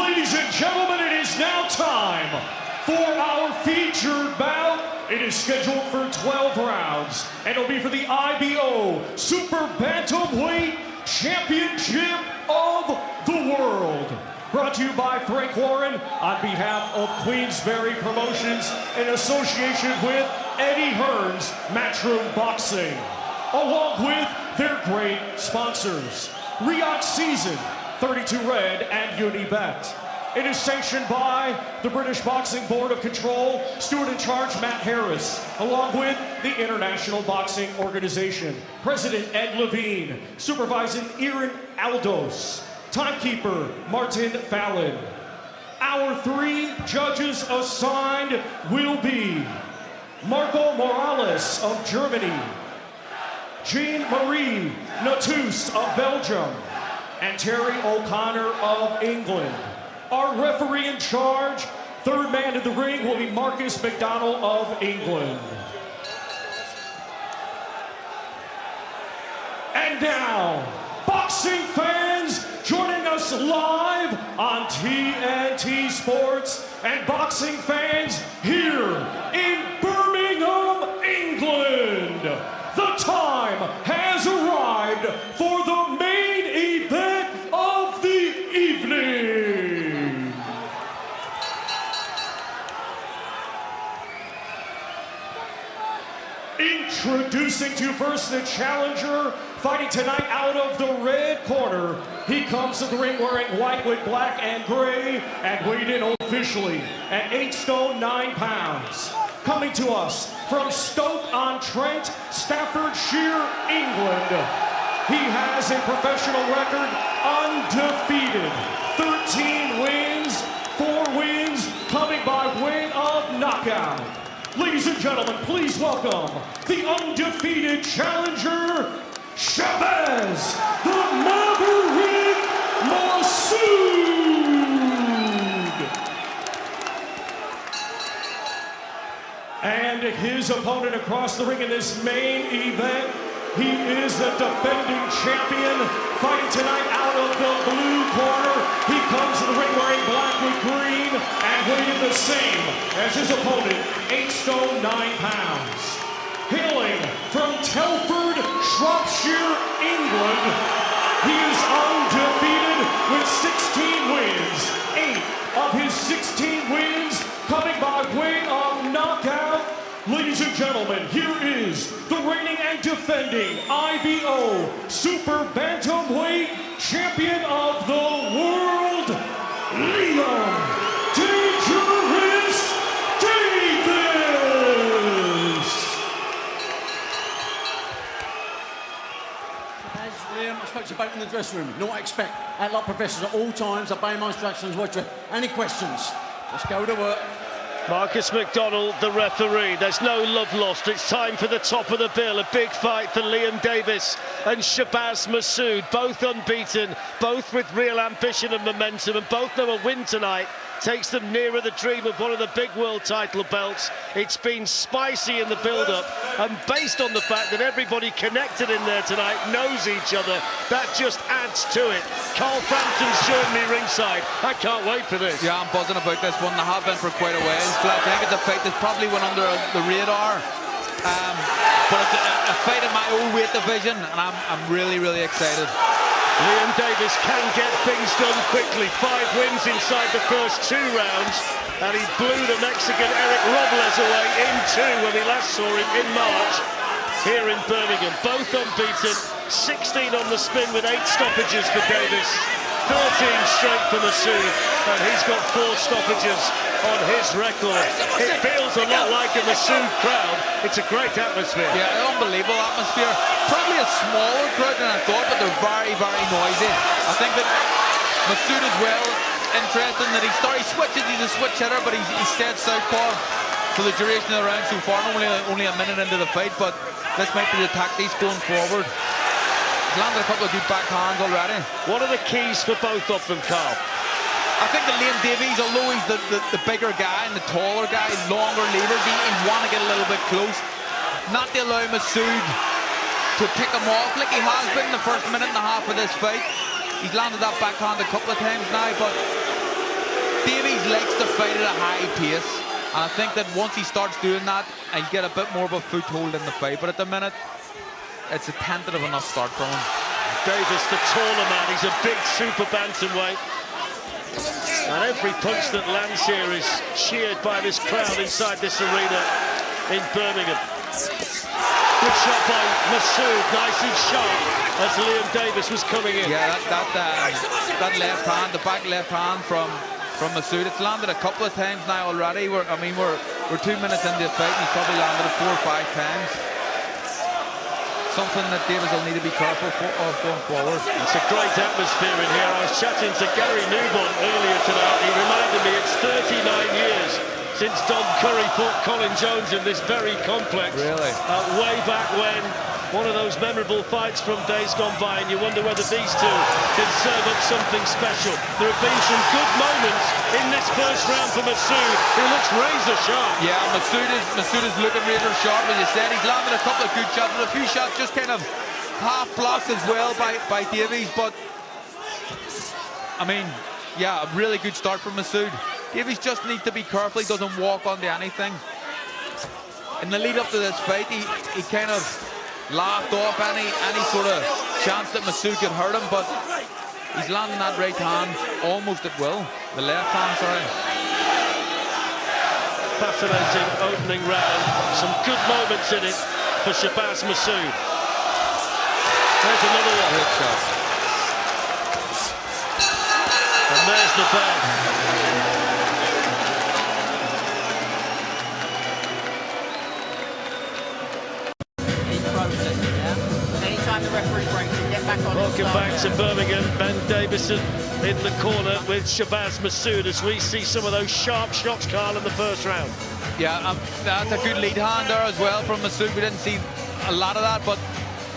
Ladies and gentlemen, it is now time for our featured bout. It is scheduled for 12 rounds, and it'll be for the IBO Super Bantamweight Championship of the World. Brought to you by Frank Warren on behalf of Queensberry Promotions in association with Eddie Hearn's Matchroom Boxing, along with their great sponsors, Riyadh Season, 32 Red, and Unibet. It is sanctioned by the British Boxing Board of Control, steward in charge Matt Harris, along with the International Boxing Organization, President Ed Levine, supervising Erin Aldos, timekeeper Martin Fallon. Our 3 judges assigned will be Marco Morales of Germany, Jean-Marie Natus of Belgium, and Terry O'Connor of England. Our referee in charge, third man in the ring, will be Marcus McDonald of England. And now, boxing fans joining us live on TNT Sports, and boxing fans here in Birmingham, England. The time has arrived for the main event of the evening. Introducing to you first the challenger, fighting tonight out of the red corner. He comes to the ring wearing white with black and gray, and weighed in officially at 8 stone 9 pounds. Coming to us from Stoke-on-Trent, Staffordshire, England. He has a professional record undefeated. 13 wins, 4 wins, coming by way of knockout. Ladies and gentlemen, please welcome the undefeated challenger, Shabaz, the Maverick Masoud. And his opponent across the ring in this main event, he is the defending champion, fighting tonight out of the blue corner. He comes to the ring wearing black with green and weighing the same as his opponent, 8 stone 9 pounds. Hailing from Telford, Shropshire, England, he is undefeated with 16 wins. 8 of his 16 wins coming by way of knockout. Ladies and gentlemen, here is the reigning and defending IBO Super Bantamweight Champion of the World, Liam Dangerous Davies. As Liam, I spoke to you about in the dressing room. You know what I expect. I like professors at all times. Obey my instructions. Watch it. Any questions? Let's go to work. Marcus McDonald, the referee. There's no love lost. It's time for the top of the bill. A big fight for Liam Davies and Shabaz Masoud. Both unbeaten, both with real ambition and momentum, and both know a win tonight takes them nearer the dream of one of the big world title belts. It's been spicy in the build-up, and based on the fact that everybody connected in there tonight knows each other, that just adds to it. Carl Frampton's joined me ringside. I can't wait for this. Yeah, I'm buzzing about this one. I have been for quite a while. I think it's a fight that probably went under the radar. But it's a fight in my own weight division, and I'm really, really excited. Liam Davies can get things done quickly. 5 wins inside the first 2 rounds, and he blew the Mexican Eric Robles away in 2 when we last saw him in March here in Birmingham. Both unbeaten, 16 on the spin with 8 stoppages for Davies, 13 straight for Masoud, and he's got 4 stoppages on his record. It feels a lot like a Masoud crowd. It's a great atmosphere. Yeah, an unbelievable atmosphere. Probably a smaller crowd than I thought, but they're very, very noisy. I think that Masoud as well, interesting that he switches, he's a switch hitter, but he's stayed southpaw for the duration of the round so far. Only a minute into the fight, but this might be the tactics going forward. He's landed a couple of good backhands already. What are the keys for both of them, Carl? I think that Liam Davies, although he's the bigger guy and the taller guy, longer levers, he want to get a little bit close. Not to allow Masoud to pick him off like he has been in the first minute and a half of this fight. He's landed that backhand a couple of times now, but Davies likes to fight at a high pace, and I think that once he starts doing that, I get a bit more of a foothold in the fight. But at the minute, it's a tentative enough start for him. Davies, the taller man, he's a big super bantamweight. And every punch that lands here is cheered by this crowd inside this arena in Birmingham. Good shot by Masoud, nice and sharp as Liam Davies was coming in. Yeah, that left hand, the back left hand from Masoud, it's landed a couple of times now already. We're 2 minutes into the fight and he's probably landed it 4 or 5 times. Something that Davies will need to be careful of going forward. It's a great atmosphere in here. I was chatting to Gary Newborn earlier tonight. He reminded me it's 39 years since Don Curry fought Colin Jones in this very complex. Really? Way back when, one of those memorable fights from days gone by, and you wonder whether these two can serve up something special. There have been some good moments in this first round for Masoud, who looks razor sharp. Yeah, Masoud is looking razor sharp, as you said. He's landed a couple of good shots, but a few shots just kind of half blocked as well by Davies. But I mean, yeah, a really good start from Masoud. Davies just needs to be careful he doesn't walk onto anything. In the lead up to this fight, he kind of laughed off any sort of chance that Masoud could hurt him, but he's landing that right hand almost at will. The left hand, sorry. Fascinating opening round. Some good moments in it for Shabaz Masoud. There's another one. Great shot. And there's the bell. Welcome back to Birmingham. Ben Davison in the corner with Shabaz Masoud as we see some of those sharp shots, Carl, in the first round. Yeah, that's a good lead hand there as well from Masoud. We didn't see a lot of that, but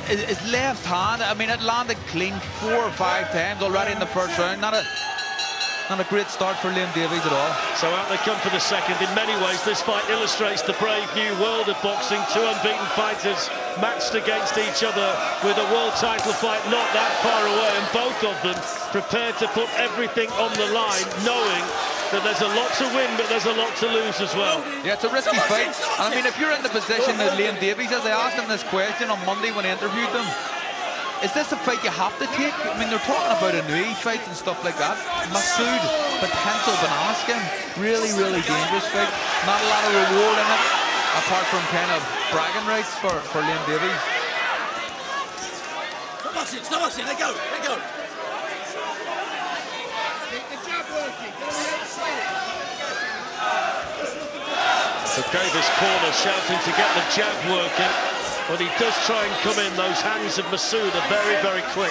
his left hand, I mean, it landed clean 4 or 5 times already in the first round. Not a great start for Liam Davies at all. So out they come for the second. In many ways, this fight illustrates the brave new world of boxing. 2 unbeaten fighters matched against each other with a world title fight not that far away, and both of them prepared to put everything on the line, knowing that there's a lot to win, but there's a lot to lose as well. Yeah, it's a risky fight. And I mean, if you're in the position that Liam Davies is, I asked him this question on Monday when I interviewed him. Is this a fight you have to take? I mean, they're talking about a Nui fight and stuff like that. Masoud, potential banana skin. Really, really dangerous fight. Not a lot of reward in it, apart from kind of bragging rights for Liam Davies. Stop boxing, let go. So Davies' corner shouting to get the jab working. But he does try and come in. Those hands of Masoud are very, very quick.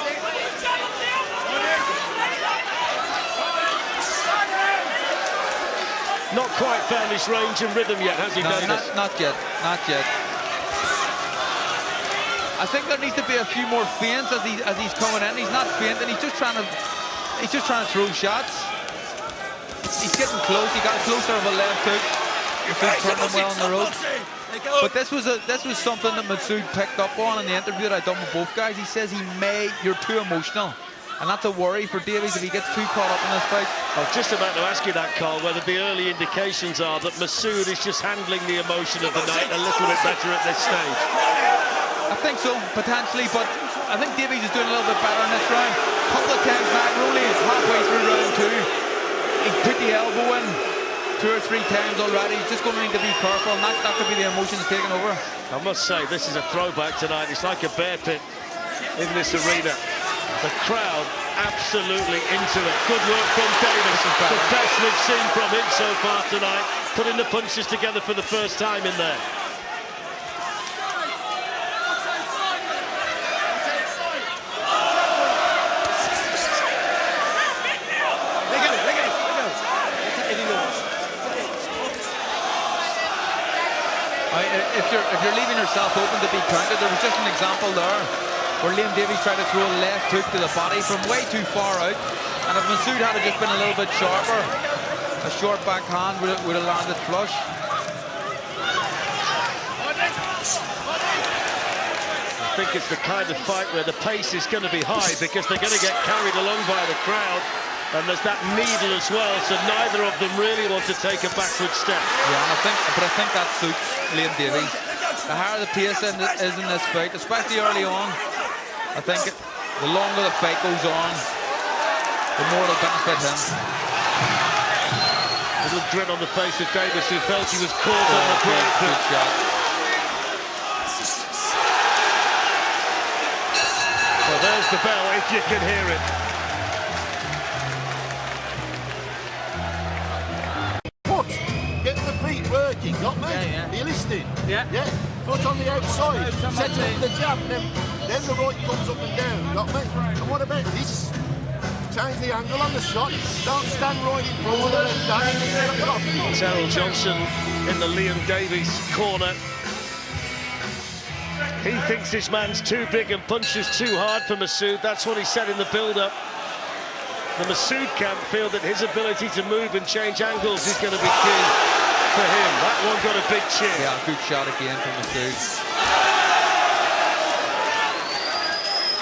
Not quite found his range and rhythm yet, has he, Davies? Not yet. I think there needs to be a few more feints as he's coming in. He's not feinting. He's just trying to throw shots. He's getting close. He got closer of a left hook. Masoud turned him well on the ropes. But this was something that Masoud picked up on in the interview that I done with both guys. He says you're too emotional, and that's a worry for Davies if he gets too caught up in this fight. I was just about to ask you that, Carl, whether the early indications are that Masoud is just handling the emotion of the night a little bit better at this stage. I think so, potentially, but I think Davies is doing a little bit better in this round. A couple of times back, we're only halfway through round 2. He put the elbow in 2 or 3 times already. He's just going to need to be careful, and that could be the emotions taking over. I must say, this is a throwback tonight. It's like a bear pit in this arena. The crowd absolutely into it. Good work from Davies. The best we've seen from him so far tonight. Putting the punches together for the first time in there. If you're leaving yourself open to be counted, there was just an example there where Liam Davies tried to throw a left hook to the body from way too far out, and if Masoud had just been a little bit sharper, a short backhand would have landed flush. I think it's the kind of fight where the pace is going to be high because they're going to get carried along by the crowd. And there's that needle as well, so neither of them really want to take a backward step. Yeah, and I think that suits Liam Davies. The higher the pace is in this fight, especially early on, I think the longer the fight goes on, the more it'll benefit him. A little grin on the face of Davies, who felt he was caught on the break. Good shot. Well, there's the bell, if you can hear it. Get the feet working, got me? Yeah. Are you listening? Yeah. Yeah. Foot on the outside. Set up the jab, then the right comes up and down, got me? And what about this? Change the angle on the shot. Don't stand right in front of the left hand. Terrell Johnson in the Liam Davies corner. He thinks his man's too big and punches too hard for Masoud. That's what he said in the build-up. The Masoud camp feel that his ability to move and change angles is going to be key for him. That one got a big chin. Yeah, good shot again from Masoud.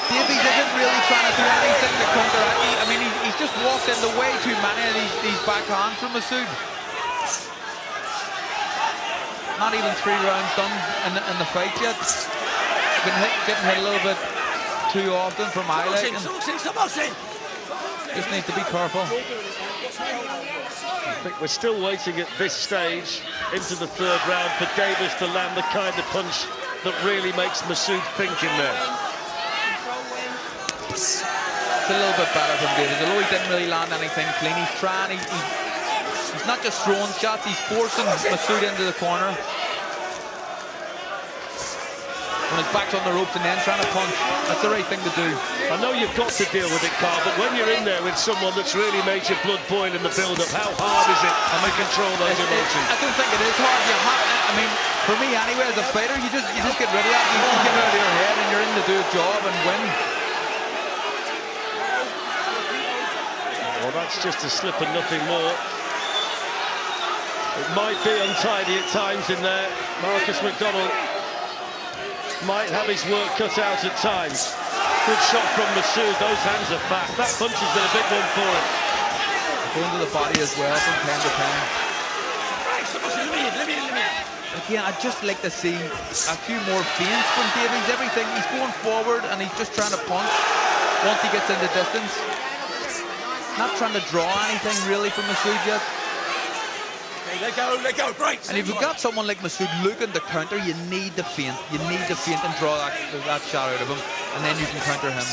Davies isn't really trying to do anything to counteract. I mean, he's just walked into way too many of these backhands from Masoud. Not even 3 rounds done in the fight yet. Getting hit a little bit too often from highlight. Just needs to be careful. I think we're still waiting at this stage into the 3rd round for Davies to land the kind of punch that really makes Masoud think in there. It's a little bit better from Davies, although he didn't really land anything clean. He's trying, he's not just throwing shots, he's forcing Masoud into the corner. When his back's on the ropes and then trying to punch, that's the right thing to do. I know you've got to deal with it, Carl, but when you're in there with someone that's really made your blood boil in the build-up, how hard is it to control those emotions? I don't think it is hard. I mean, for me anyway, as a fighter, you just get rid of that. You get out of your head and you're in to do a job and win. Well, that's just a slip and nothing more. It might be untidy at times in there. Marcus McDonald might have his work cut out at times. Good shot from Masoud. Those hands are fast. That punch has been a big one for him. Going to the body as well from time to time. Again, I'd just like to see a few more feints from Davies. Everything, he's going forward and he's just trying to punch once he gets into distance. Not trying to draw anything really from Masoud yet. Let go, breaks. And if you've got someone like Masoud looking to counter, you need to feint. You need to feint and draw that shot out of him, and then you can counter him.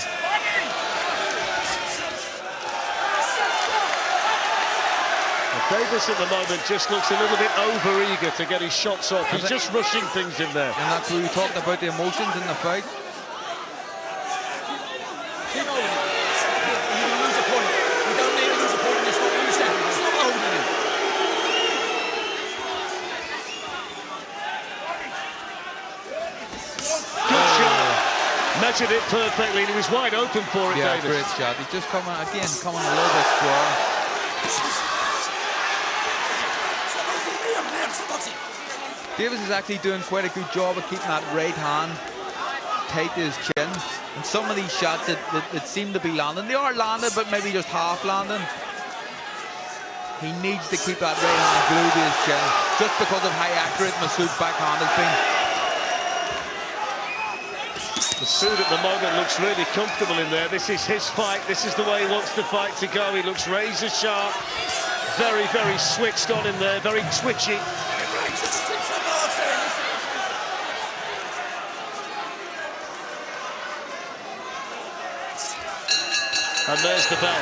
Davies at the moment just looks a little bit over-eager to get his shots off. He's just rushing things in there. And that's what we talked about, the emotions in the fight. Keep holding it. You can lose a point. You don't need to lose a point in this one. Understand? Stop holding it. Good shot. Measured it perfectly, and he was wide open for it, Yeah, Davies. great shot. He's just coming a little bit square. Davies is actually doing quite a good job of keeping that right hand tight to his chin. And some of these shots that seem to be landing, they are landing, but maybe just half landing. He needs to keep that right hand glued to his chin, just because of how accurate Masoud's backhand has been. Masoud at the moment looks really comfortable in there. This is his fight. This is the way he wants the fight to go. He looks razor sharp. Very, very switched on in there. Very twitchy. And there's the bell.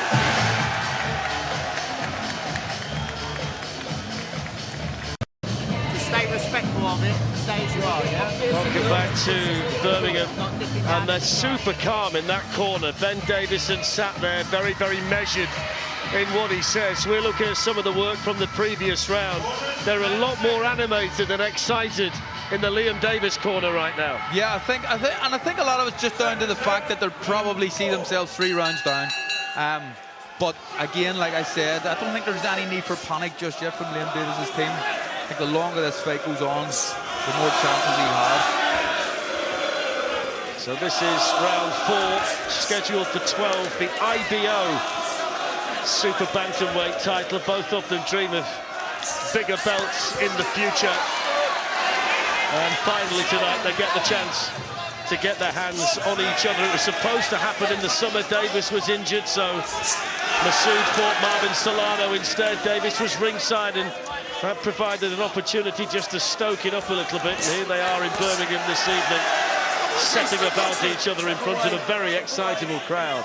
Stay respectful of it. Stay as you are, yeah? Welcome back to Birmingham. And they're super calm in that corner. Ben Davison sat there very, very measured in what he says. We're looking at some of the work from the previous round. They're a lot more animated and excited in the Liam Davies corner right now. Yeah, I think a lot of it's just down to the fact that they'll probably see themselves 3 rounds down. But again, like I said, I don't think there's any need for panic just yet from Liam Davies' team. I think the longer this fight goes on, the more chances he has. So this is round 4, scheduled for 12. The IBO Super Bantamweight title. Both of them dream of bigger belts in the future. And finally tonight they get the chance to get their hands on each other. It was supposed to happen in the summer. Davies was injured, so Masoud fought Marvin Solano instead. Davies was ringside, and that provided an opportunity just to stoke it up a little bit. And here they are in Birmingham this evening, setting about each other in front of a very excitable crowd.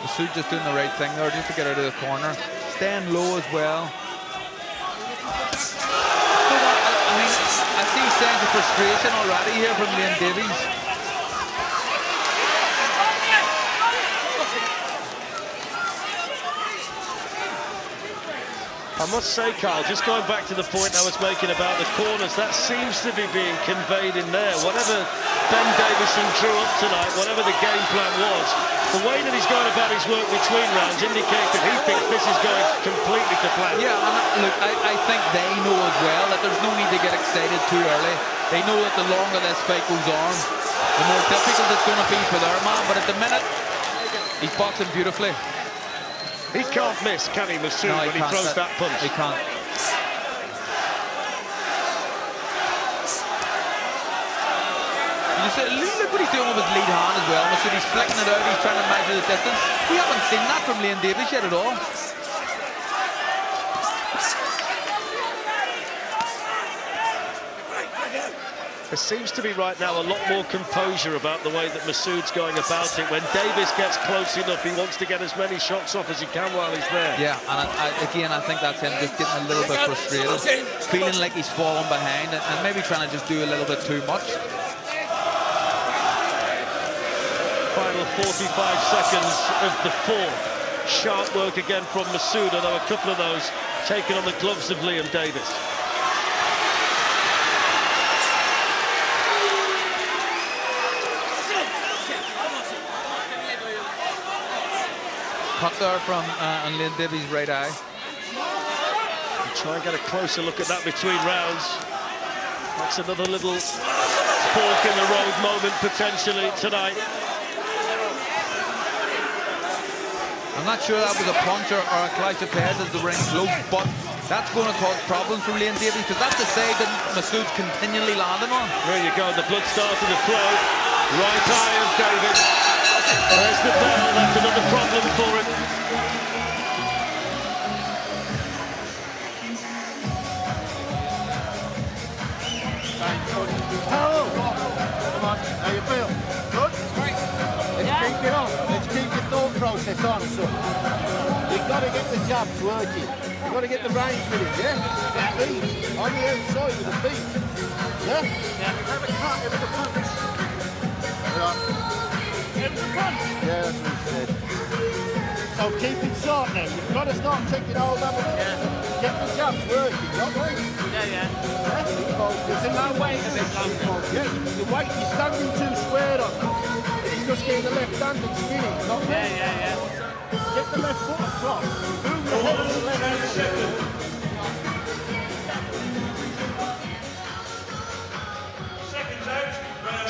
Masoud just doing the right thing there, just to get out of the corner. Staying low as well. I mean, I see signs of frustration already here from Davies. I must say, Carl, just going back to the point I was making about the corners, that seems to be being conveyed in there. Whatever Ben Davison drew up tonight, whatever the game plan was, the way that he's going about his work between rounds indicates that he thinks this is going completely to plan. Yeah, and look, I think they know as well that there's no need to get excited too early. They know that the longer this fight goes on, the more difficult it's going to be for their man. But at the minute, he's boxing beautifully. He can't miss, can he, Masoud, when he throws that punch? He can't. Look what he's doing with his lead hand as well. Masoud, he's flicking it out, he's trying to measure the distance. We haven't seen that from Davies yet at all. There seems to be right now a lot more composure about the way that Masoud's going about it. When Davies gets close enough, he wants to get as many shots off as he can while he's there. Yeah, and again, I think that's him just getting a little bit frustrated, feeling like he's falling behind and maybe trying to just do a little bit too much. Final 45 seconds of the fourth. Sharp work again from Masoud, although a couple of those taken on the gloves of Liam Davies. Cut there from Liam Davies' right eye. We'll try and get a closer look at that between rounds. That's another little fork in the road moment potentially tonight. I'm not sure that was a punch or a clash of heads as the ring closed, but that's going to cause problems for Liam Davies because that's the side that Masoud's continually landing on. There you go, the blood starting to flow. Right eye of Davies. There's the bell, that's another problem for him. Hello. Come on, how you feel? Good? Let's keep it on. Let's keep your thought process on, son. You've got to get the jabs working. You've got to get the range with it, yeah? The feet. On the outside with the feet. Yeah? Yeah. Have a cut, have a punch. Yeah, that's what he said. So keep it short now. You've got to start taking hold of it. Yeah. Get the jabs working, not right? Yeah. There's no weight of it. Yeah, the weight, you're standing too square on. It's just getting the left hand and spinning, not right? Yeah. Get the left foot across. Move the head to the left hand.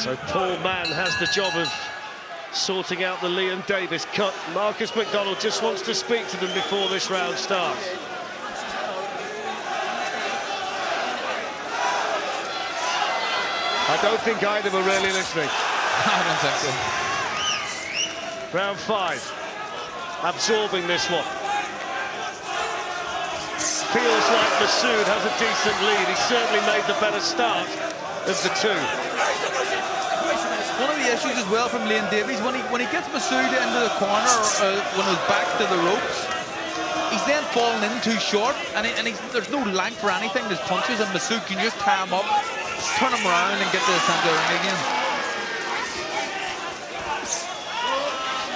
So Paul Mann has the job of sorting out the Liam Davies cut. Marcus McDonald just wants to speak to them before this round starts. I don't think either were really listening. I don't think so. Round 5, absorbing this one. Feels like Masoud has a decent lead. He certainly made the better start of the two. One of the issues as well from Liam Davies, when he gets Masoud into the corner, when his back to the ropes, he's then falling in too short, and there's no length or anything. There's punches, and Masoud can just tie him up, turn him around, and get to the centre ring again.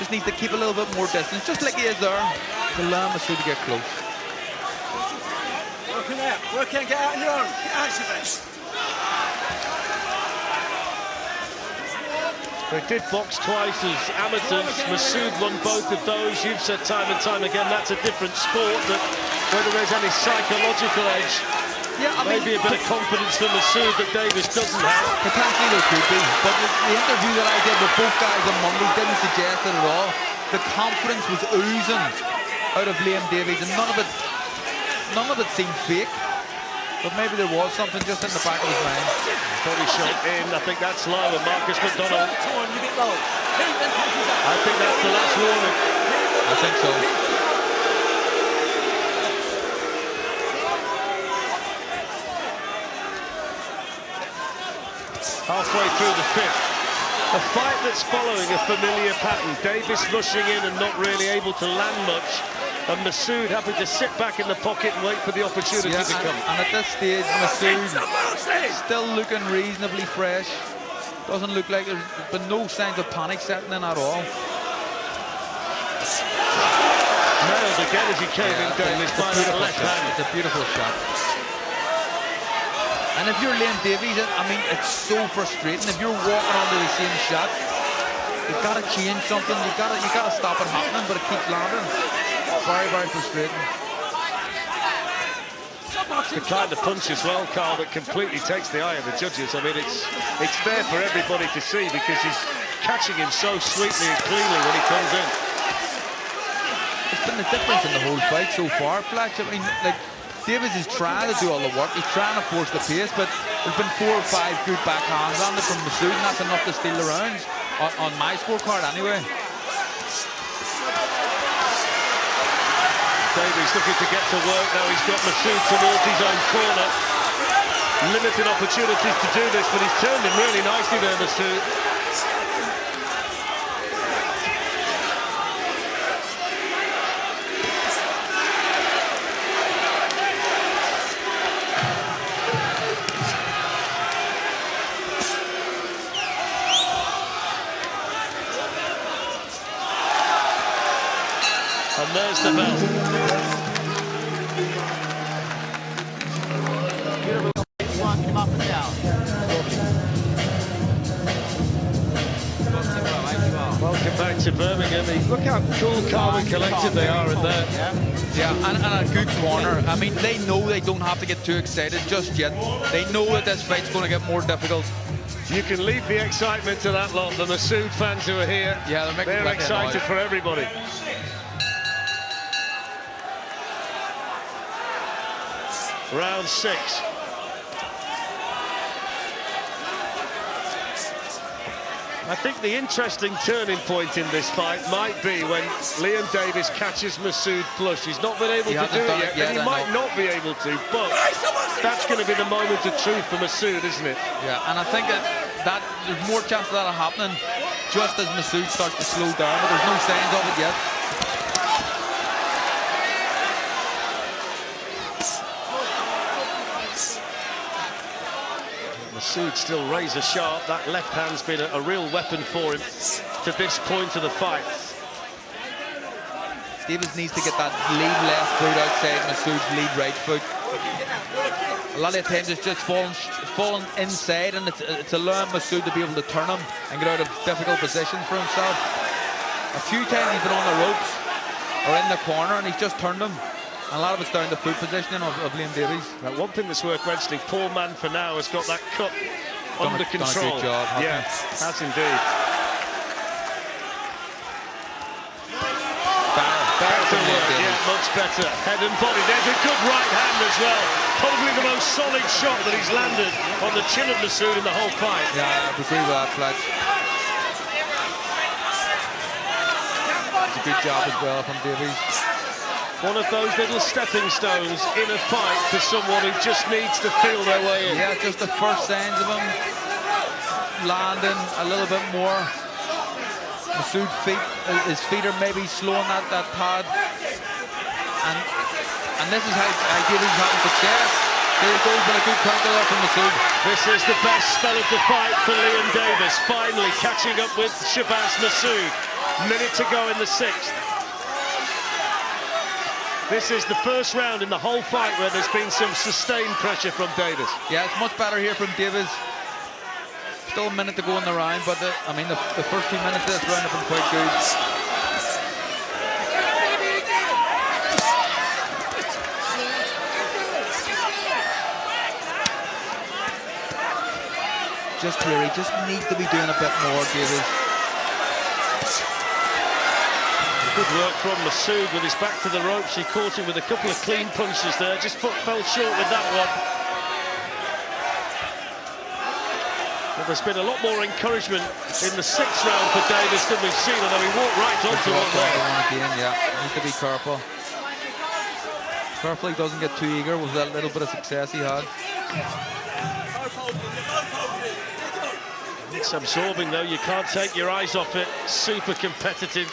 Just needs to keep a little bit more distance, just like he is there, to allow Masoud to get close. Work out, get out on your own. Get out, Shabaz. They did box twice as amateurs. Masoud won both of those. You've said time and time again that's a different sport, that whether there's any psychological edge, maybe a bit of confidence for Masoud that Davies doesn't have. Potentially there could be, but the interview that I did with both guys on Monday didn't suggest it at all. the confidence was oozing out of Liam Davies, and none of it seemed fake. But maybe there was something just in the back of his mind. Body shot in, I think that's low, and Marcus McDonald. I think that's the last warning. I think so. Halfway through the fifth. A fight that's following a familiar pattern. Davies rushing in and not really able to land much. And Masoud having to sit back in the pocket and wait for the opportunity to come. And at this stage, Masoud still looking reasonably fresh. Doesn't look like there's been no signs of panic setting in at all. Nailed again as he came in, Davies, by that left hand. It's a beautiful shot. And if you're Liam Davies, I mean, it's so frustrating. If you're walking onto the same shot, you've got to change something. You got to stop it happening, but it keeps landing. Very, very frustrating. The kind of punch as well, Carl, that completely takes the eye of the judges. I mean, it's there for everybody to see because he's catching him so sweetly and cleanly when he comes in. It's been the difference in the whole fight so far, Fletch. I mean, like, Davies is trying to do all the work. He's trying to force the pace, but there's been 4 or 5 good backhands on it from Masoud, and that's enough to steal the rounds on my scorecard anyway. Davies looking to get to work now. He's got Masoud towards his own corner. Limited opportunities to do this, but he's turned him really nicely there, Masoud. And there's the bell. Walking him up and down. Welcome back to Birmingham. Look how cool, calm and collected they are in there. Yeah, and a good corner. I mean, they know they don't have to get too excited just yet. They know that this fight's going to get more difficult. You can leave the excitement to that lot. The Masoud fans who are here, yeah, they're excited for everybody. Round 6. I think the interesting turning point in this fight might be when Liam Davies catches Masoud flush. He's not been able to do it yet, and he might not be able to, but that's going to be the moment of truth for Masoud, isn't it? Yeah, and I think that there's more chance of that happening just as Masoud starts to slow down, but there's no signs of it yet. Masoud still razor sharp. That left hand's been a real weapon for him to this point of the fight. Davies needs to get that lead left foot outside Masoud's lead right foot. A lot of times it's just falling inside, and it's allowing Masoud to be able to turn him and get out of difficult positions for himself. A few times he's been on the ropes or in the corner and he's just turned him. And a lot of it's down to foot positioning of Liam Davies. Now, one thing that's worth mentioning, poor man for now has got that cut under control. Done a good job, yeah, has indeed. Yeah, much better. Head and body. There's a good right hand as well. Probably the most solid shot that he's landed on the chin of Masoud in the whole fight. Yeah, I agree with that, Fletch. It's a good job as well from Davies. One of those little stepping stones in a fight for someone who just needs to feel their way in. Yeah, just the first signs of him landing a little bit more. Masoud his feet are maybe slowing that pad. And this is how Davies having success. There goes with a good counter there from Masoud. This is the best spell of the fight for Liam Davies, finally catching up with Shabaz Masoud. Minute to go in the 6th. This is the first round in the whole fight where there's been some sustained pressure from Davies. Yeah, it's much better here from Davies. Still a minute to go in the round, but I mean, the first 2 minutes of this round have been quite good. Just here, he just needs to be doing a bit more, Davies. Good work from Masoud with his back to the ropes. He caught him with a couple of clean punches there. Just fell short with that one. But there's been a lot more encouragement in the 6th round for Davies than we've seen, although he walked right onto one there. Again, yeah, needs to be careful. Careful he doesn't get too eager with that little bit of success he had. It's absorbing though, you can't take your eyes off it. Super competitive.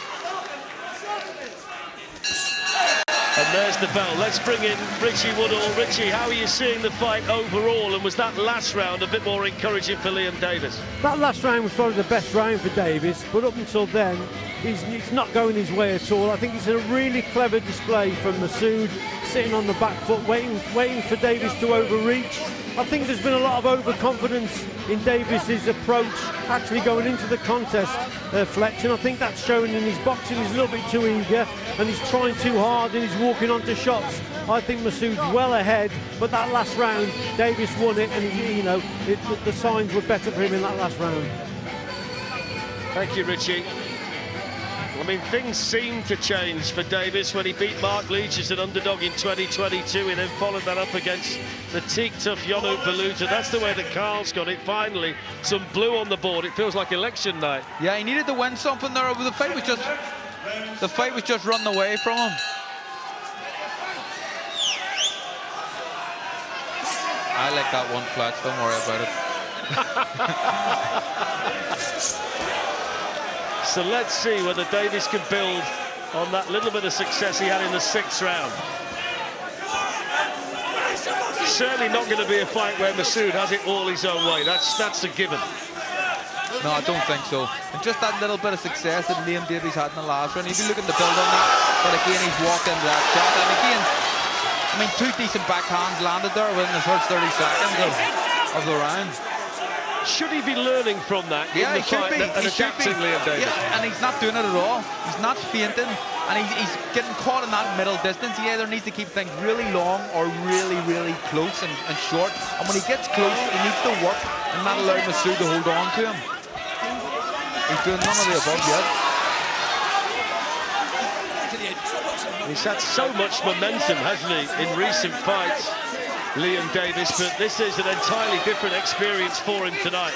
And there's the bell. Let's bring in Richie Woodall. Richie, how are you seeing the fight overall? And was that last round a bit more encouraging for Liam Davies? That last round was probably the best round for Davies, but up until then, he's not going his way at all. I think it's a really clever display from Masoud, sitting on the back foot, waiting for Davies to overreach. I think there's been a lot of overconfidence in Davies' approach actually going into the contest, Fletch, and I think that's shown in his boxing. He's a little bit too eager and he's trying too hard and he's walking onto shots. I think Masoud's well ahead, but that last round, Davies won it, and the signs were better for him in that last round. Thank you, Richie. I mean, things seemed to change for Davies when he beat Mark Leach as an underdog in 2022. He then followed that up against the teak-tough Yonu Baluta. That's the way that Carl's got it. Finally, some blue on the board. It feels like election night. Yeah, he needed to win something there. The fight was just running away from him. I like that one, Fletch. Don't worry about it. So let's see whether Davies can build on that little bit of success he had in the 6th round. Certainly not going to be a fight where Masoud has it all his own way. That's a given. No, I don't think so. And just that little bit of success that Liam Davies had in the last round, he'd be looking to build on that. But again, he's walked into that shot. And again, I mean, 2 decent backhands landed there within the first 30 seconds of the round. Should he be learning from that in the fight and adapting Liam Davies? Yeah, and he's not doing it at all. He's not feinting, and he's getting caught in that middle distance. He either needs to keep things really long or really, really close and short. And when he gets close, he needs to work and not allow Masoud to hold on to him. He's doing none of the above yet. He's had so much momentum, hasn't he, in recent fights, Liam Davies, but this is an entirely different experience for him tonight.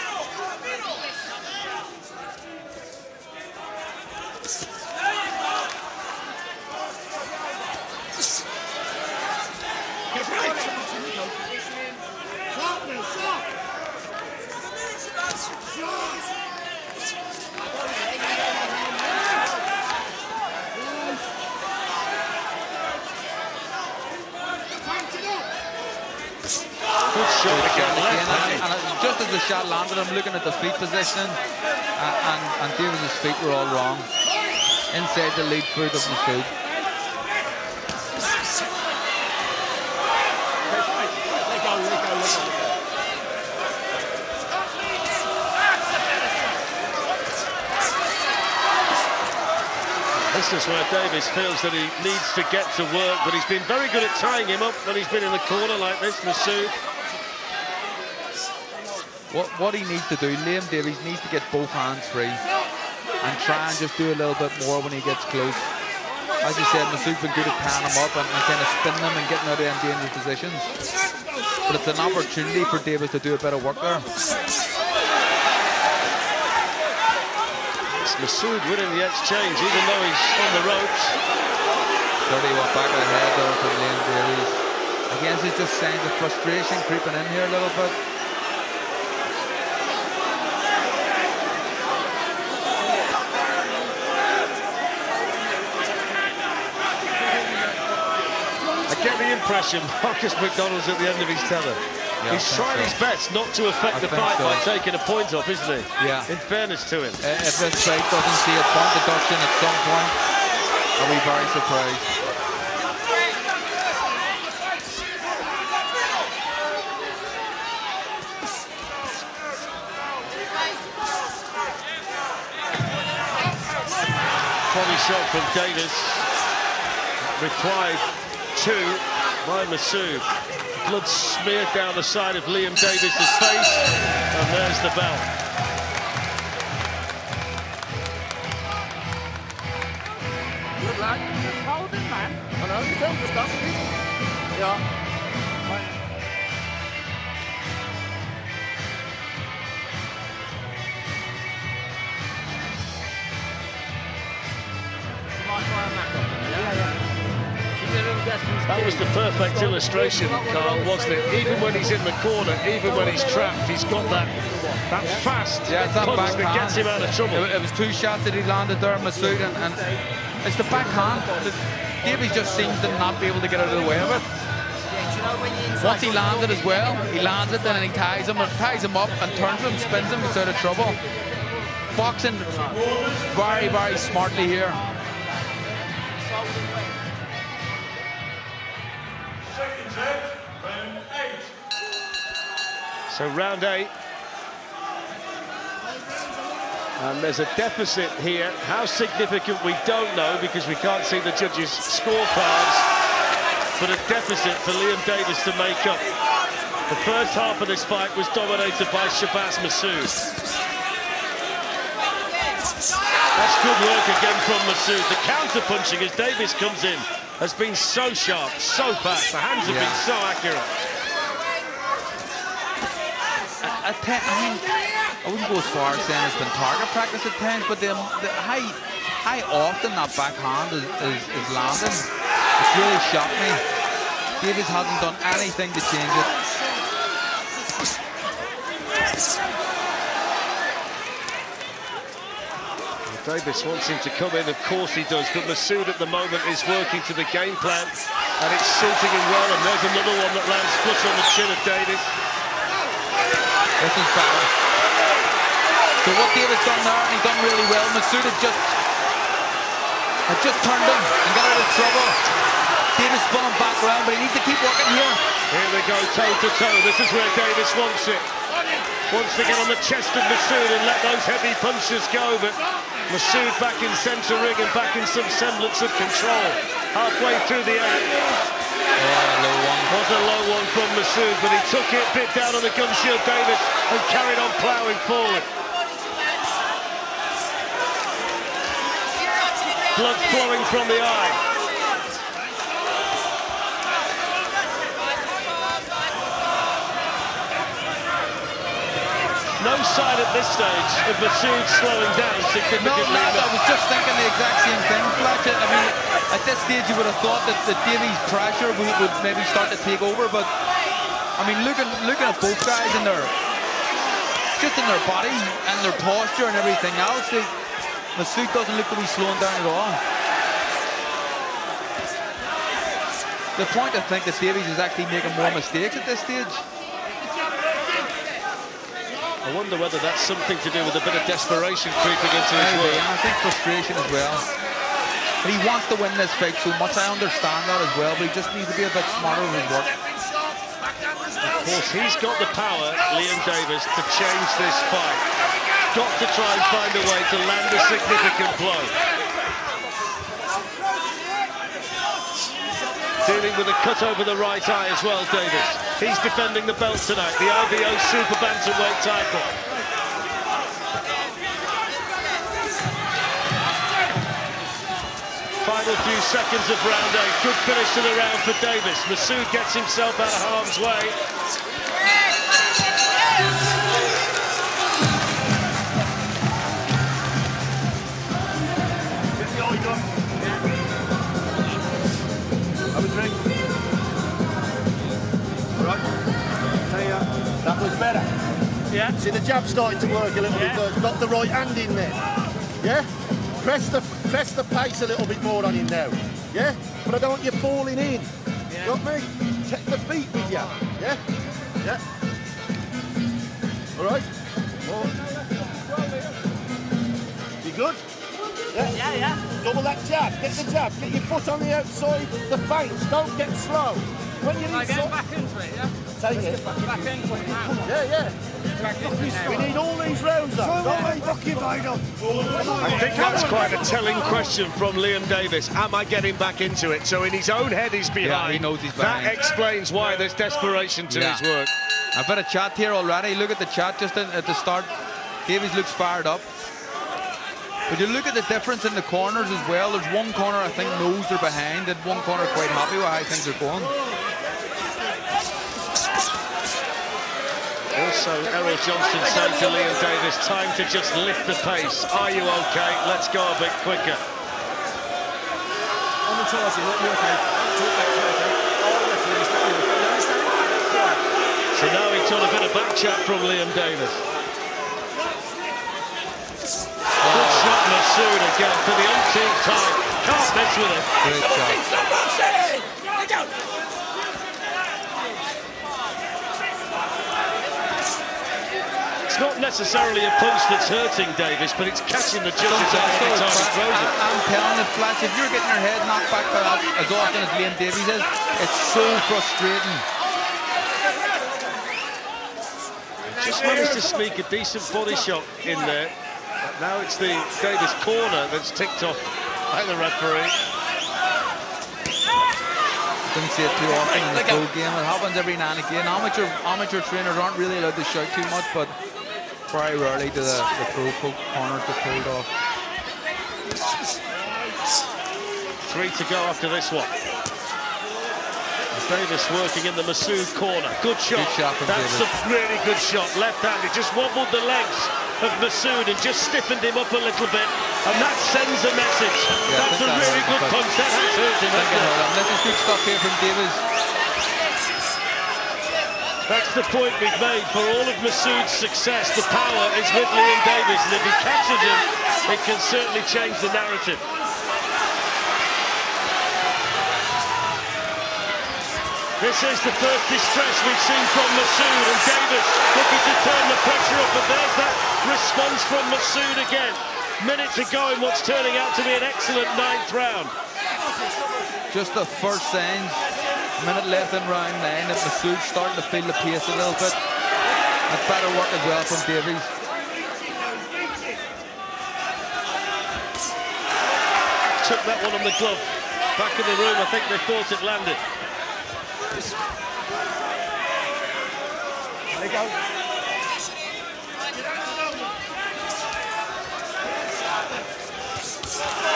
And just as the shot landed, I'm looking at the feet position, and Davies' feet were all wrong. Inside the lead foot of Masoud. This is where Davies feels that he needs to get to work, but he's been very good at tying him up when he's been in the corner like this, Masoud. What he needs to do, Liam Davies needs to get both hands free and try and just do a little bit more when he gets close. As you said, Masoud's been good at tying him up and kind of spinning them and getting out of dangerous positions. But it's an opportunity for Davies to do a bit of work there. It's Masoud winning the exchange, even though he's on the ropes. 31 back of the head there from Liam Davies. Again, it's just signs of frustration creeping in here a little bit. I get the impression Marcus McDonald's at the end of his tether. Yeah, he's trying his best not to affect the fight by taking a point off, isn't he? Yeah. In fairness to him. If this fight doesn't see a point deduction at some point, I'll be very surprised. Body shot from Davies. Replied to by Masoud. Blood smeared down the side of Liam Davies' face, and there's the bell. anything, just ask me. Yeah. That was the perfect illustration, Carl, wasn't it? Even when he's in the corner, even when he's trapped, he's got that fast it's that punch that backhand. gets him out of trouble. It was 2 shots that he landed there, Masoud, and it's the backhand. Davies just seems to not be able to get out of the way of it. Once he lands it as well, he lands it, then he ties him up and turns him, spins him, gets out of trouble. Boxing very, very smartly here. So round 8. And there's a deficit here. How significant, we don't know, because we can't see the judges' scorecards. But a deficit for Liam Davies to make up. The first half of this fight was dominated by Shabaz Masoud. That's good work again from Masoud. The counter-punching as Davies comes in has been so sharp, so fast. The hands have been so accurate. I wouldn't go as far as saying it's been target practice at times, but how often that backhand is landing, it's really shocked me. Davies hasn't done anything to change it. Davies wants him to come in, of course he does, but Masoud at the moment is working to the game plan, and it's suiting him well, and there's another one that lands flush on the chin of Davies. This is better. So what Davies done there, and he done really well. Masoud had just turned him and got out of trouble. Davies spun him back around, but he needs to keep working here. Here they go, toe to toe. This is where Davies wants it. Wants to get on the chest of Masoud and let those heavy punches go, but Masoud back in centre ring and back in some semblance of control. Halfway through the 8th. Low one. Was a low one from Masoud, but he took it, bit down on the gum shield, Davies, and carried on ploughing forward. Blood flowing from the eye. No sign at this stage of Masoud slowing down significantly. No, I was just thinking the exact same thing, Fletcher. I mean, at this stage you would have thought that the Davies' pressure would maybe start to take over, but I mean, looking at both guys in their body and their posture and everything else, Masoud doesn't look to be slowing down at all. The point, I think, that Davies is actually making more mistakes at this stage. I wonder whether that's something to do with a bit of desperation creeping into his work. And I think frustration as well. But he wants to win this fight so much. I understand that as well, but he just needs to be a bit smarter with his work. Of course, he's got the power, Liam Davies, to change this fight. Got to try and find a way to land a significant blow. Dealing with a cut over the right eye as well, Davies. He's defending the belt tonight, the IBO Super Bantamweight title. Final few seconds of round 8. Good finish to the round for Davies. Masoud gets himself out of harm's way. That was better. Yeah. See, the jab starting to work a little bit. Got the right hand in there. Yeah. Press the pace a little bit more on him now. Yeah. But I don't want you falling in. Yeah. Got me? Take the feet with you. Yeah. Yeah. All right. You good? Yeah. Yeah. Double that jab. Get the jab. Get your foot on the outside. The feints. Don't get slow. When you need get back into it, yeah? Take it. Back into it now. Yeah. We need all these rounds up. Don't we? Fucking made up. I think that's quite a telling question from Liam Davies. Am I getting back into it? So in his own head he's behind. Yeah, he knows he's behind. That explains why there's desperation to his work. A bit of chat here already. Look at the chat just at the start. Davies looks fired up. But you look at the difference in the corners as well. There's one corner I think knows they're behind, and one corner quite happy with how things are going. Also, Errol Johnston saying to Liam Davies, time to just lift the pace. Are you okay? Let's go a bit quicker. On the charge, you're okay. Talk back to okay. All the referees, not you. You understand? So now he's got a bit of back chat from Liam Davies. Good shot, Masoud again for the umpteenth time. Can't mess with it. Great shot. It's not necessarily a punch that's hurting Davies, but it's catching the judge's eye every time he throws it. I'm telling you, Flash, if you're getting your head knocked back by that as often as Liam Davies is, it's so frustrating. Just managed to sneak a decent body shot in there. Now it's the Davies corner that's ticked off by the referee. Don't see it too often in the pro game. It happens every now and again. Amateur trainers aren't really allowed to shout too much, but very rarely do the pro corners get pulled off. 3 to go after this one. Davies working in the Masoud corner. Good shot. Good shot from That's Davies. a really good shot. Left-handed. Just wobbled the legs of Masoud and just stiffened him up a little bit. And that sends a message. Yeah, that's a really good punch. That has hurt him. This is good stuff here from Davies. That's the point we've made. For all of Masoud's success, the power is with Liam Davies. And if he catches him, it can certainly change the narrative. This is the first distress we've seen from Masoud, and Davies looking to turn the pressure up, but there's that response from Masoud again. Minute to go in what's turning out to be an excellent 9th round. Just the first signs, minute left in round 9, and Masoud starting to feel the pace a little bit. That's better work as well from Davies. Took that one on the glove. Back in the room, I think they thought it landed. There you go.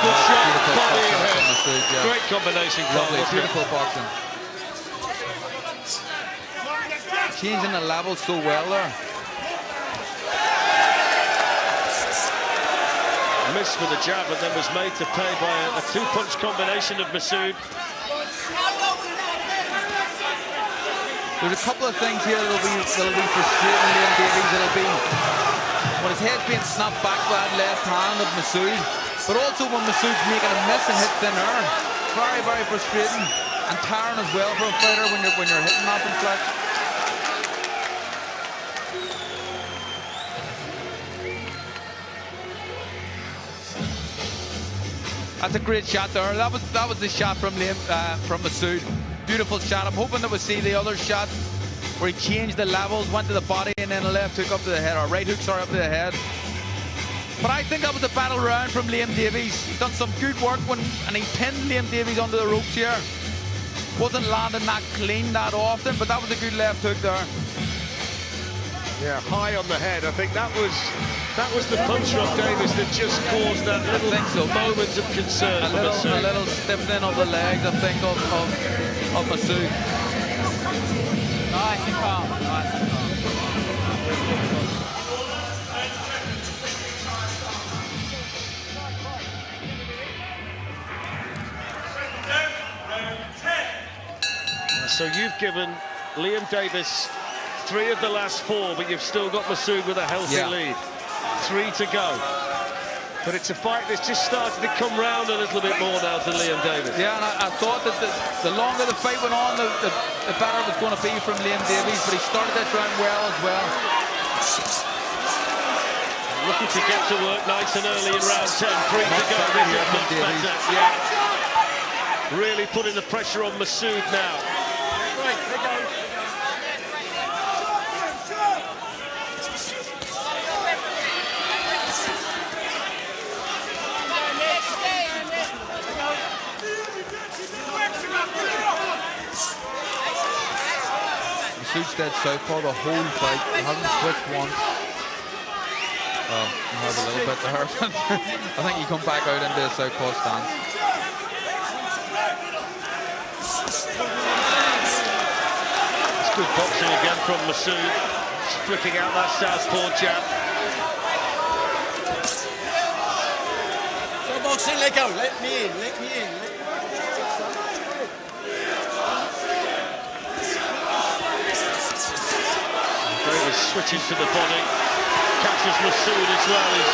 Good shot, Beautiful body boxing ahead. from Masoud, yeah. Great combination. Lovely, Carl. beautiful boxing. Changing the level so well there. Missed with a jab and then was made to pay by a two-punch combination of Masoud. There's a couple of things here that'll be frustrating Liam Davies. It'll be when his head's being snapped back by that left hand of Masoud, but also when Masoud's making a miss and hit thin air. Very, very frustrating and tiring as well for a fighter when you're hitting that in flex. That's a great shot there. That was the shot from Masoud. Beautiful shot. I'm hoping that we'll see the other shot where he changed the levels, went to the body, and then a left hook up to the head, or right hook, sorry, up to the head. But I think that was a battle round from Liam Davies. He's done some good work and he pinned Liam Davies onto the ropes here. Wasn't landing that clean that often, but that was a good left hook there. Yeah, high on the head. I think that was the punch from Davies that just caused that little moment of concern. A little stiffening of the legs, I think, of Masoud. Nice and calm. Nice and calm. So you've given Liam Davies 3 of the last 4, but you've still got Masoud with a healthy lead. 3 to go. But it's a fight that's just started to come round a little bit more now to Liam Davies. Yeah, and I thought that the longer the fight went on, the better it was going to be from Liam Davies, but he started this round well as well. Looking to get to work nice and early in round 10. 3 to go. Much better. Yeah. Really putting the pressure on Masoud now. Right, there you go. Masoud's dead southpaw the whole fight. He hasn't switched once. Well, you heard a little bit there. I think you come back out into a southpaw stance. It's good boxing again from Masoud. Just flicking out that southpaw jab. So boxing, let go. Let me in. Let me in. Davies switches to the body. Catches Masoud as well. He's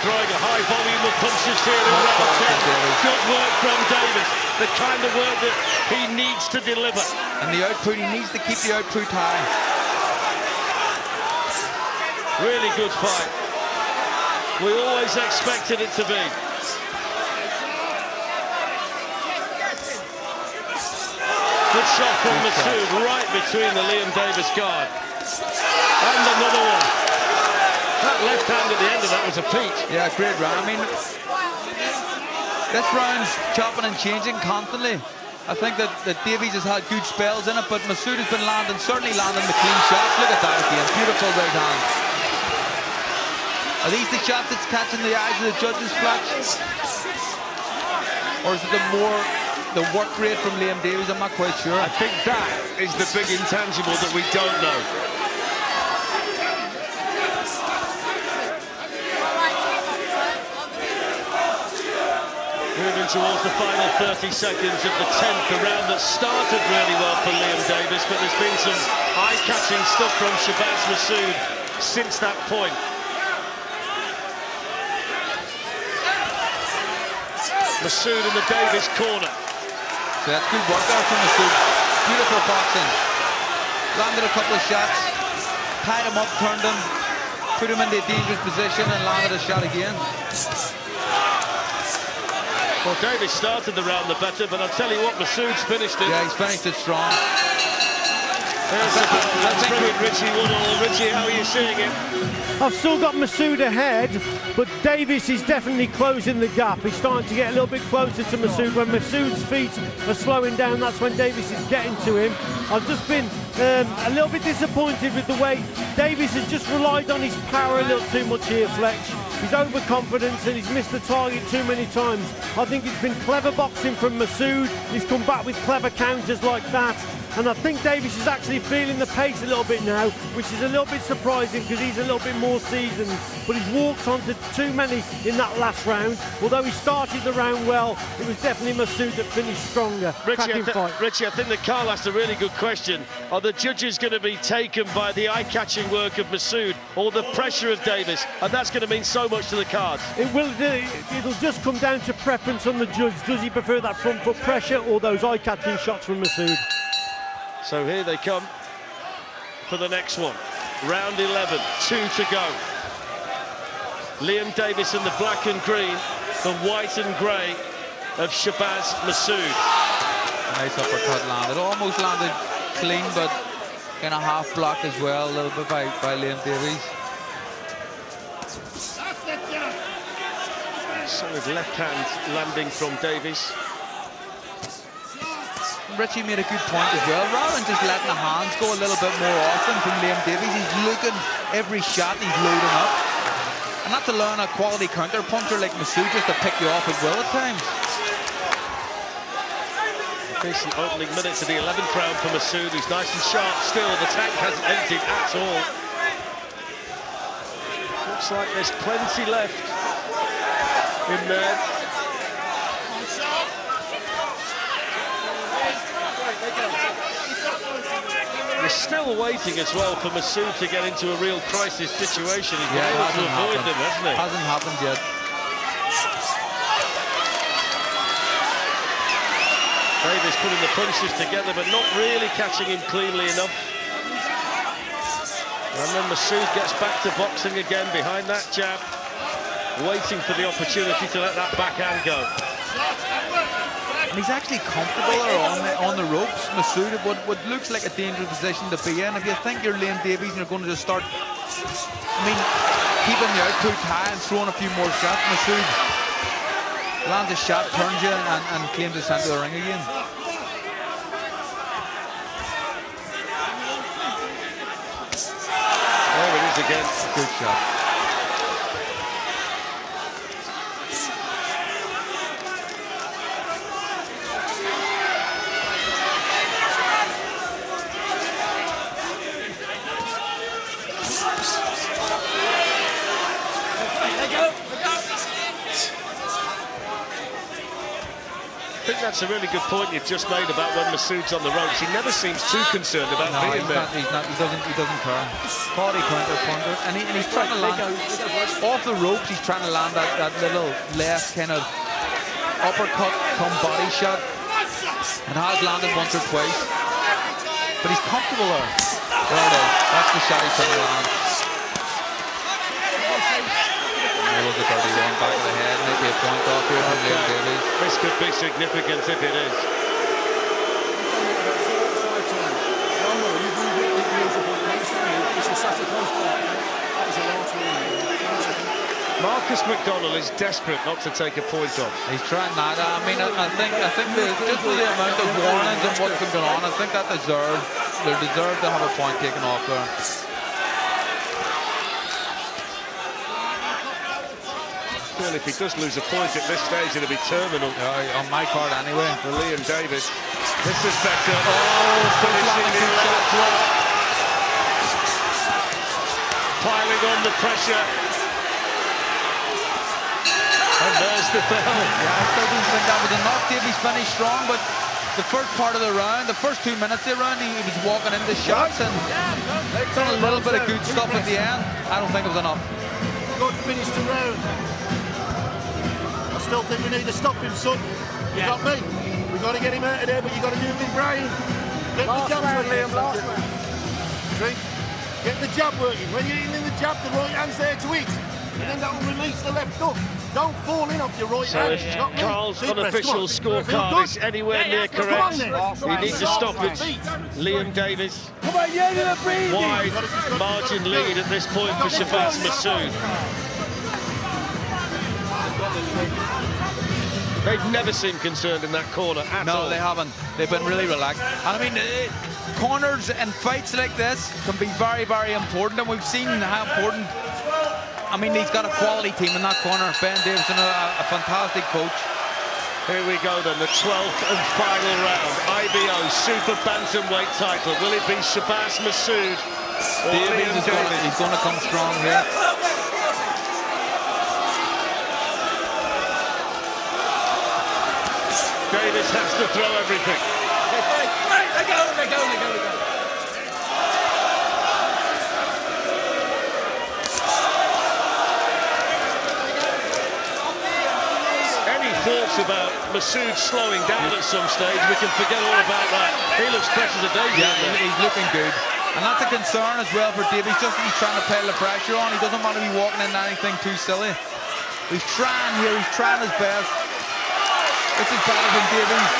throwing a high volume of punches here in round 10. Good work from Davies. The kind of work that he needs to deliver. And the output, he needs to keep the output high. Really good fight. We always expected it to be. Good shot from Masoud, right between the Liam Davies guard. And another one. That left hand at the end of that was a peach. Yeah, great round. I mean, this round's chopping and changing constantly. I think that Davies has had good spells in it, but Masoud has been certainly landing the clean shots. Look at that again, beautiful right hand. Are these the shots that's catching the eyes of the judges, Fletch? Or is it the work rate from Liam Davies? I'm not quite sure. I think that is the big intangible that we don't know. Moving towards the final 30 seconds of the 10th, a round that started really well for Liam Davies, but there's been some eye-catching stuff from Shabaz Masoud since that point. Masoud in the Davies corner. So that's good work there from Masoud. Beautiful boxing. Landed a couple of shots, tied him up, turned him, put him into a dangerous position and landed a shot again. Well, Davies started the round the better, but I'll tell you what, Masoud's finished it. Yeah, he's finished it strong. Let's bring in Richie Woodall. Richie, how are you seeing it? I've still got Masoud ahead, but Davies is definitely closing the gap. He's starting to get a little bit closer to Masoud. When Masoud's feet are slowing down, that's when Davies is getting to him. I've just been a little bit disappointed with the way Davies has just relied on his power a little too much here, Fletch. He's overconfident and he's missed the target too many times. I think it's been clever boxing from Masoud. He's come back with clever counters like that. And I think Davies is actually feeling the pace a little bit now, which is a little bit surprising because he's a little bit more seasoned. But he's walked onto too many in that last round. Although he started the round well, it was definitely Masoud that finished stronger. Richie, I think that Carl asked a really good question. Are the judges going to be taken by the eye-catching work of Masoud or the pressure of Davies? And that's going to mean so much to the cards. It'll just come down to preference on the judge. Does he prefer that front foot pressure or those eye-catching shots from Masoud? So here they come for the next one. Round 11, 2 to go. Liam Davies in the black and green, the white and grey of Shabaz Masoud. Nice uppercut landed. Almost landed clean, but kind of half blocked as well, a little bit by Liam Davies. Solid left hand landing from Davies. Richie made a good point as well. Rather than just letting the hands go a little bit more often from Liam Davies, he's looking every shot, he's loading up. And that's allowing a quality counter puncher like Masoud just to pick you off at will at times. Decent opening minutes of the 11th round for Masoud. He's nice and sharp still. The tank hasn't emptied at all. Looks like there's plenty left in there. We're still waiting as well for Masoud to get into a real crisis situation. He's been able to avoid them, hasn't he? Hasn't happened yet. Davies putting the punches together, but not really catching him cleanly enough. And then Masoud gets back to boxing again behind that jab, waiting for the opportunity to let that backhand go. And he's actually comfortable on the ropes. Masoud, what looks like a dangerous position to be in. If you think you're Liam Davies and you're going to just start, keeping the output high and throwing a few more shots, Masoud lands a shot, turns you, and claims the centre of the ring again. There it is again. Good shot. I think that's a really good point you've just made about when Masoud's on the ropes. He never seems too concerned about being there. He doesn't care. Body counter, and he's trying to land off the ropes. He's trying to land that little left kind of uppercut, come body shot, and has landed once or twice. But he's comfortable there. There it is. That's the shot he's trying to land. There was a dirty one back of the head. Maybe a point off here from Liam Davies. This could be significant if it is. Marcus McDonnell is desperate not to take a point off. He's trying that. I mean, I think just with the amount of warnings and what's been going on, I think that they deserve to have a point taken off there. Well, if he does lose a point at this stage, it'll be terminal. On my card anyway. For Liam Davies. This is better. Oh, finishing the left throw. Piling on the pressure. And there's the bell. Yeah, I still don't think that was enough. Davies finished strong, but the first part of the round, the first 2 minutes of the round, he was walking into shots and done a little bit of good stuff at the end. I don't think it was enough. Good finish to round. I still think we need to stop him, son. You got me? We got to get him out of there, but you got to do it with brain. Get the jab working. Drink. Get the jab working. When you're in the jab, the right hand's there to eat. And then that will release the left hook. Don't fall in off your right hand. So if Carl's unofficial scorecard is anywhere near correct, he needs to stop it. Liam Davies, wide margin lead at this point for Shabaz Masoud. They've never seemed concerned in that corner at all. No, they haven't. They've been really relaxed. And I mean, corners and fights like this can be very, very important. And we've seen how important. I mean, he's got a quality team in that corner. Ben Davies, a fantastic coach. Here we go then, the 12th and final round. IBO Super Bantamweight title. Will it be Shabaz Masoud or Liam Davies? He's going to come strong here. Davies has to throw everything. They go. Thoughts about Masoud slowing down at some stage, we can forget all about that. He looks fresh as a daisy. Yeah, he's looking good. And that's a concern as well for Davies. Just he's trying to pile the pressure on. He doesn't want to be walking into anything too silly. He's trying here, he's trying his best. This is better than Davies.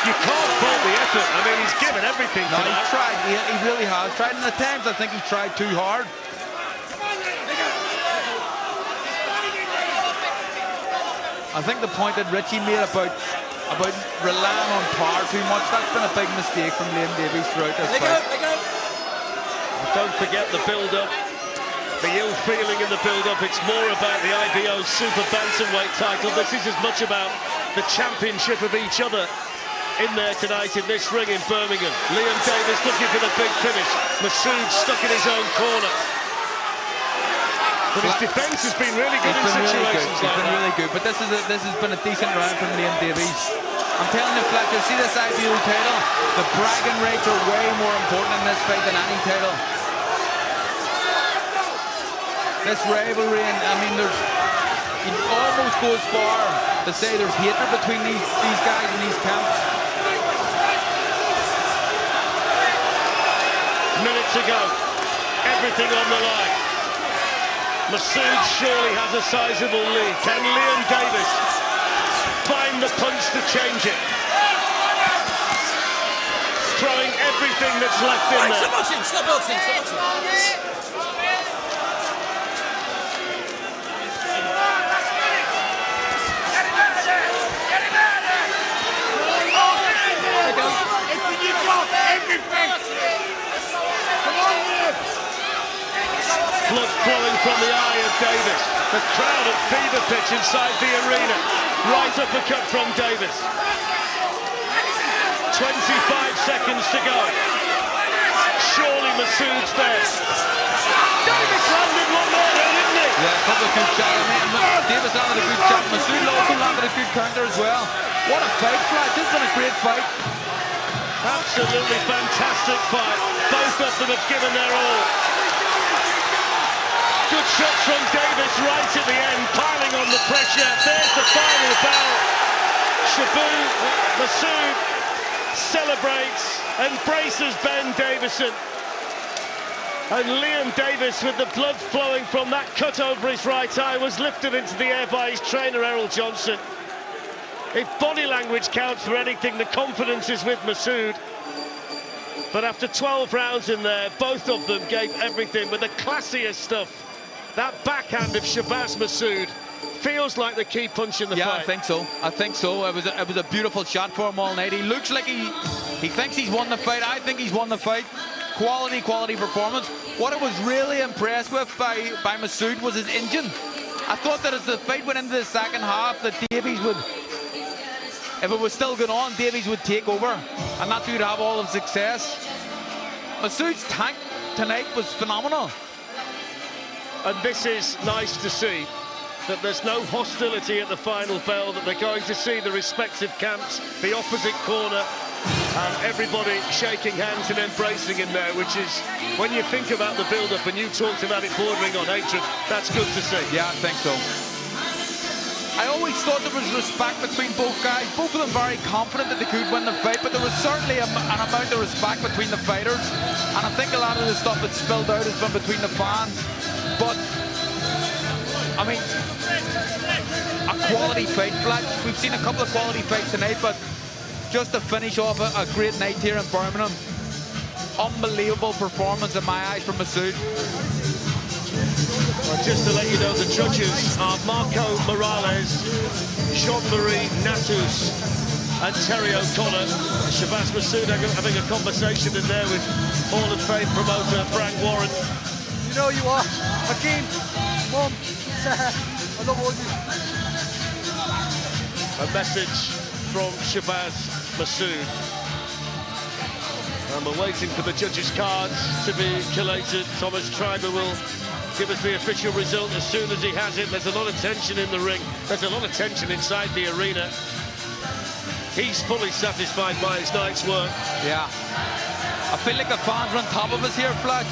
You can't fault the effort. I mean, he's given everything no, tonight. He tried, he really has. Tried, and at times I think he tried too hard. I think the point that Richie made about relying on power too much, that's been a big mistake from Liam Davies throughout this fight. Don't forget the build-up, the ill feeling in the build-up. It's more about the IBO Super Bantamweight title. This is as much about the championship of each other in there tonight in this ring in Birmingham. Liam Davies looking for the big finish. Masoud stuck in his own corner. But his defence has been really good in situations like that. It's been really good, but this has been a decent round from Liam Davies. I'm telling you, Fletcher, see this IBO title? The bragging rights are way more important in this fight than any title. This rivalry, and I mean, it almost goes far to say there's hatred between these guys in these camps. Minutes ago, everything on the line. Masoud surely has a sizable lead. Can Liam Davies find the punch to change it? Throwing everything that's left in there. Stop boxing. Blood flowing from the eye of Davies. The crowd at fever pitch inside the arena. Right uppercut from Davies. 25 seconds to go. Surely Masoud's there. Davies landed one more, didn't he? Yeah, a couple of good shots. I mean, fight, Flash. This has been a great fight. Absolutely fantastic fight. Both of them have given their all. Good shots from Davies right at the end, piling on the pressure. There's the final bell. Shabaz, Masoud celebrates, embraces Ben Davison. And Liam Davies, with the blood flowing from that cut over his right eye, was lifted into the air by his trainer, Errol Johnson. If body language counts for anything, the confidence is with Masoud. But after 12 rounds in there, both of them gave everything with the classiest stuff. That backhand of Shabaz Masoud feels like the key punch in the fight. Yeah, I think so. I think so. It was a beautiful shot for him all night. He looks like he thinks he's won the fight. I think he's won the fight. Quality performance. What I was really impressed with by Masoud was his engine. I thought that as the fight went into the second half, that Davies would, if it was still going on, Davies would take over, and that's who would have all of success. Masoud's tank tonight was phenomenal. And this is nice to see, that there's no hostility at the final bell, that they're going to see the respective camps, the opposite corner, and everybody shaking hands and embracing in there, which is, when you think about the build-up, and you talked about it bordering on hatred, that's good to see. Yeah, I think so. I always thought there was respect between both guys. Both of them very confident that they could win the fight, but there was certainly an amount of respect between the fighters, and I think a lot of the stuff that spilled out has been between the fans. But, I mean, a quality fight, Flash. We've seen a couple of quality fights tonight, but just to finish off a great night here in Birmingham. Unbelievable performance in my eyes from Masoud. Well, just to let you know, the judges are Marco Morales, Jean-Marie Natus and Terry O'Connor. Shabaz Masoud having a conversation in there with Hall of Fame promoter Frank Warren. You know you are. Hakeem, Mum, Sarah, I love all you. A message from Shabaz Masoud. And we're waiting for the judges' cards to be collated. Thomas Treiber will give us the official result as soon as he has it. There's a lot of tension in the ring. There's a lot of tension inside the arena. He's fully satisfied by his night's work. Yeah. I feel like the fans are on top of us here, Flash.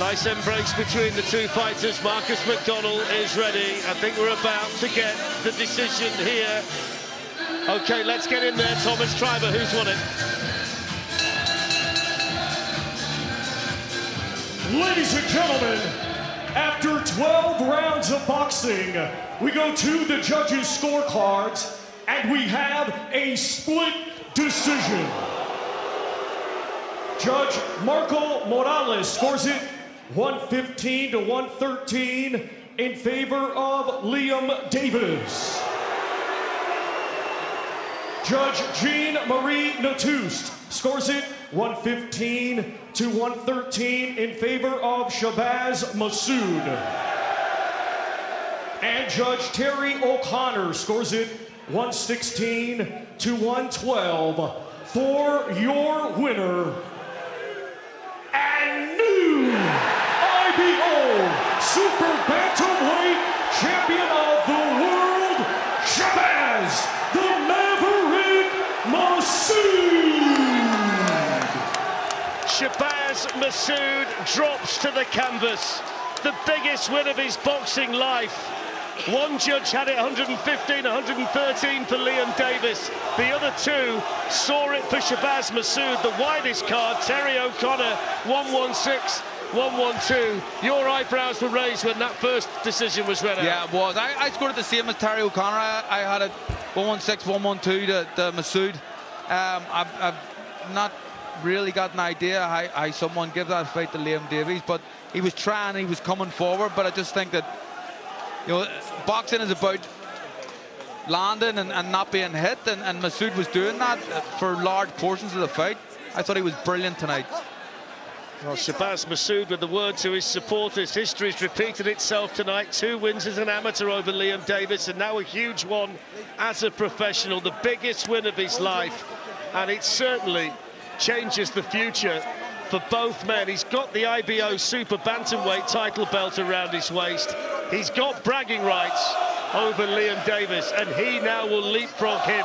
Nice embrace between the two fighters. Marcus McDonnell is ready. I think we're about to get the decision here. Okay, let's get in there. Thomas Treiber, who's won it? Ladies and gentlemen, after 12 rounds of boxing, we go to the judges' scorecards, and we have a split decision. Judge Marco Morales scores it 115 to 113 in favor of Liam Davies. Judge Jean-Marie Natus scores it 115 to 113 in favor of Shabaz Masoud. And Judge Terry O'Connor scores it 116 to 112 for your winner and new IBO Super Bantamweight Champion of the World, Shabaz the Maverick Masoud. Shabaz Masoud drops to the canvas. The biggest win of his boxing life. One judge had it 115, 113 for Liam Davies. The other two saw it for Shabaz Masoud. The widest card, Terry O'Connor, 116, 112. Your eyebrows were raised when that first decision was read out. Yeah, it was. I scored it the same as Terry O'Connor. I had it 116, 112 to Masoud. I've not really got an idea how someone give that fight to Liam Davies, but he was trying, he was coming forward, but I just think that, you know, boxing is about landing and not being hit, and Masoud was doing that for large portions of the fight. I thought he was brilliant tonight. Well, Shabaz Masoud with the word to his supporters. History's repeated itself tonight. 2 wins as an amateur over Liam Davies, and now a huge one as a professional. The biggest win of his life, and it certainly changes the future for both men. He's got the IBO Super Bantamweight title belt around his waist. He's got bragging rights, over Liam Davies, and he now will leapfrog him,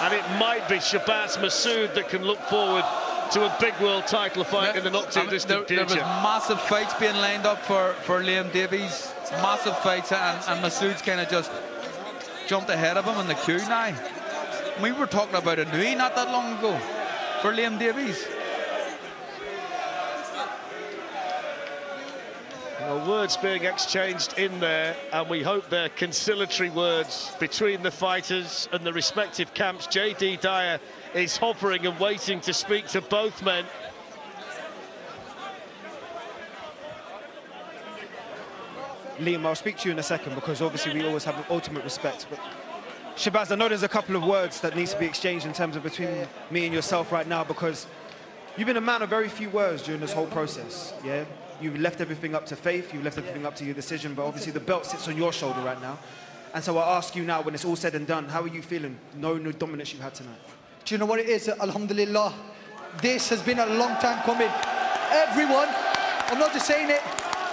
and it might be Shabaz Masoud that can look forward to a big world title fight in the not too distant future. There was massive fights being lined up for Liam Davies, massive fights, and Masoud's kind of just jumped ahead of him in the queue now. We were talking about a Nui not that long ago for Liam Davies. Well, words being exchanged in there, and we hope they're conciliatory words between the fighters and the respective camps. J.D. Dyer is hovering and waiting to speak to both men. Liam, I'll speak to you in a second, because obviously we always have ultimate respect. But Shabaz, I know there's a couple of words that needs to be exchanged in terms of between me and yourself right now, because you've been a man of very few words during this whole process, yeah? You've left everything up to faith, you've left everything up to your decision, but obviously the belt sits on your shoulder right now. And so I ask you now, when it's all said and done, how are you feeling, knowing the dominance you've had tonight? Do you know what it is? Alhamdulillah, this has been a long time coming. Everyone, I'm not just saying it,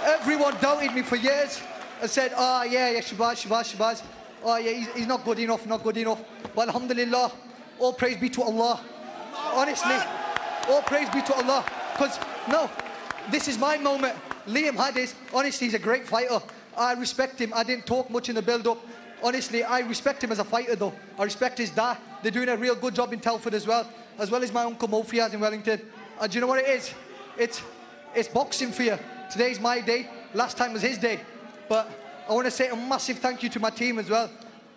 everyone doubted me for years and said, oh yeah, Shabaz. Oh yeah, he's not good enough. But alhamdulillah, all praise be to Allah. Honestly, all praise be to Allah. Because, no, this is my moment. Liam had his. Honestly, he's a great fighter. I respect him. I didn't talk much in the build-up. Honestly, I respect him as a fighter, though. I respect his dad. They're doing a real good job in Telford as well as my uncle Mofi has in Wellington. And do you know what it is? It's boxing for you. Today's my day. Last time was his day. But I want to say a massive thank you to my team as well.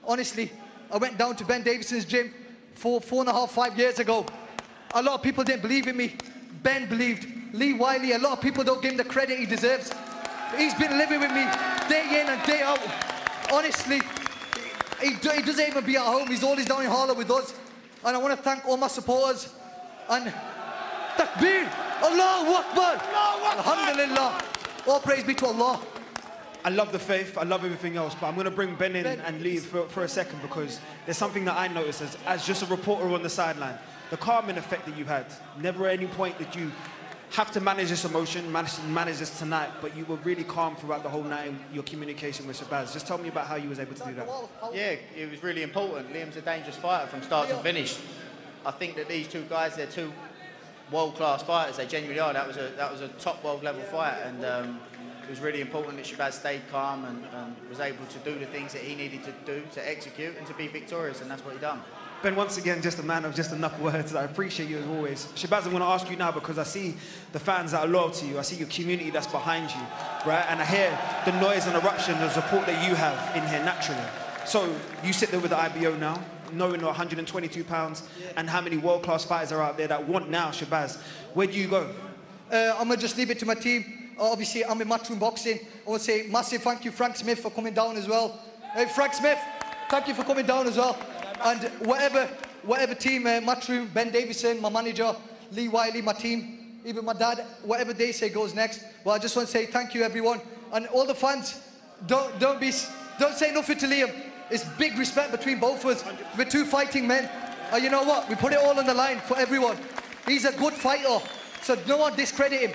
Honestly, I went down to Ben Davison's gym 4.5 years ago. A lot of people didn't believe in me. Ben believed. Lee Wiley, a lot of people don't give him the credit he deserves. He's been living with me day in and day out. Honestly, he doesn't even be at home. He's always down in Harlow with us. And I want to thank all my supporters. And Takbir, Allahu Akbar, Alhamdulillah. All praise be to Allah. I love the faith, I love everything else, but I'm going to bring Ben in and leave for a second, because there's something that I noticed as just a reporter on the sideline. The calming effect that you've had. Never at any point did you have to manage this emotion, manage this tonight, but you were really calm throughout the whole night in your communication with Shabaz. Just tell me about how you was able to do that. Yeah, it was really important. Liam's a dangerous fighter from start to finish. I think that these two guys, they're two world-class fighters. They genuinely are. That was a top world-level fight, and it was really important that Shabaz stayed calm and was able to do the things that he needed to do to execute and to be victorious, and that's what he done. Ben, once again, just a man of just enough words. I appreciate you as always. Shabaz, I'm going to ask you now, because I see the fans that are loyal to you. I see your community that's behind you, right? And I hear the noise and eruption, the support that you have in here naturally. So you sit there with the IBO now, knowing 122 pounds, and how many world-class fighters are out there that want now Shabaz. Where do you go? I'm going to just leave it to my team. Obviously, I'm in Matchroom Boxing. I want to say massive thank you, Frank Smith, for coming down as well. Hey, Frank Smith, thank you for coming down as well. And whatever team, Matchroom, Ben Davison, my manager, Lee Wiley, my team, even my dad, whatever they say goes next. Well, I just want to say thank you, everyone. And all the fans, don't say nothing to Liam. It's big respect between both of us. We're two fighting men. And you know what? We put it all on the line for everyone. He's a good fighter, so no one discredit him.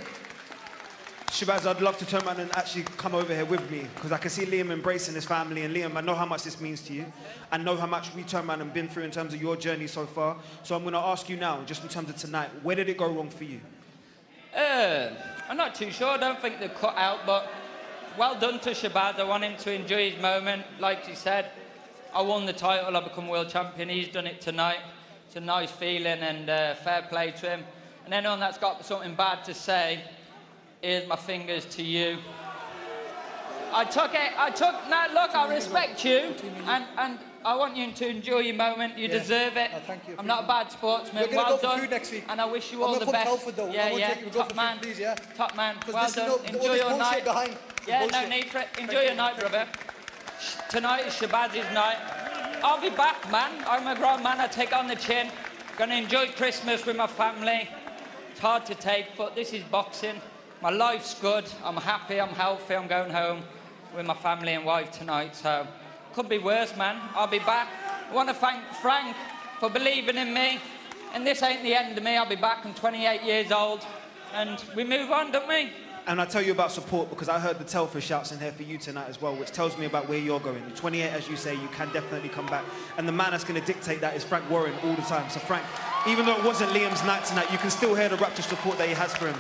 Shabaz, I'd love to turn around and actually come over here with me, because I can see Liam embracing his family. And Liam, I know how much this means to you. I know how much we turned around and been through in terms of your journey so far. So I'm going to ask you now, just in terms of tonight, where did it go wrong for you? I'm not too sure. I don't think they're cut out, but well done to Shabaz. I want him to enjoy his moment. Like he said, I won the title, I become world champion. He's done it tonight. It's a nice feeling, and fair play to him. And anyone that's got something bad to say, here's my fingers to you. Now look, I respect you, and I want you to enjoy your moment. You deserve it. Thank you. I'm not a bad sportsman. Well done. Food next week. And I wish you all the best. Telford, though. Top man. Please, top man. Well done. Enjoy your night. No need for it. Enjoy your night, brother. Tonight is Shabaz's night. I'll be back, man. I'm a grown man. I take on the chin. Gonna enjoy Christmas with my family. It's hard to take, but this is boxing. My life's good. I'm happy. I'm healthy. I'm going home with my family and wife tonight. So could be worse, man. I'll be back. I want to thank Frank for believing in me. And this ain't the end of me. I'll be back. I'm 28 years old, and we move on, don't we? And I tell you about support because I heard the Telfer shouts in here for you tonight as well, which tells me about where you're going. You're 28, as you say, you can definitely come back. And the man that's going to dictate that is Frank Warren all the time. So Frank, even though it wasn't Liam's night tonight, you can still hear the rapture support that he has for him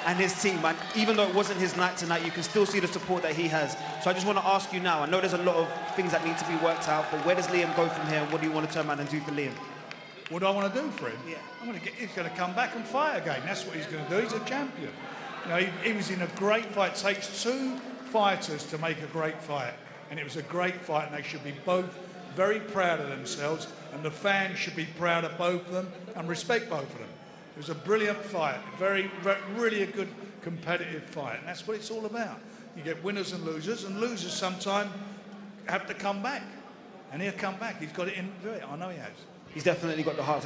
and his team. And even though it wasn't his night tonight, you can still see the support that he has. So I just want to ask you now, I know there's a lot of things that need to be worked out, but where does Liam go from here and what do you want to turn around and do for Liam? What do I want to do for him? Yeah. He's going to come back and fight again. That's what he's going to do. He's a champion. You know, he was in a great fight. It takes two fighters to make a great fight. And it was a great fight, and they should be both very proud of themselves, and the fans should be proud of both of them and respect both of them. It was a brilliant fight, really a good competitive fight, and that's what it's all about. You get winners and losers sometimes have to come back. And he'll come back. He's got it in. I know he has. He's definitely got the heart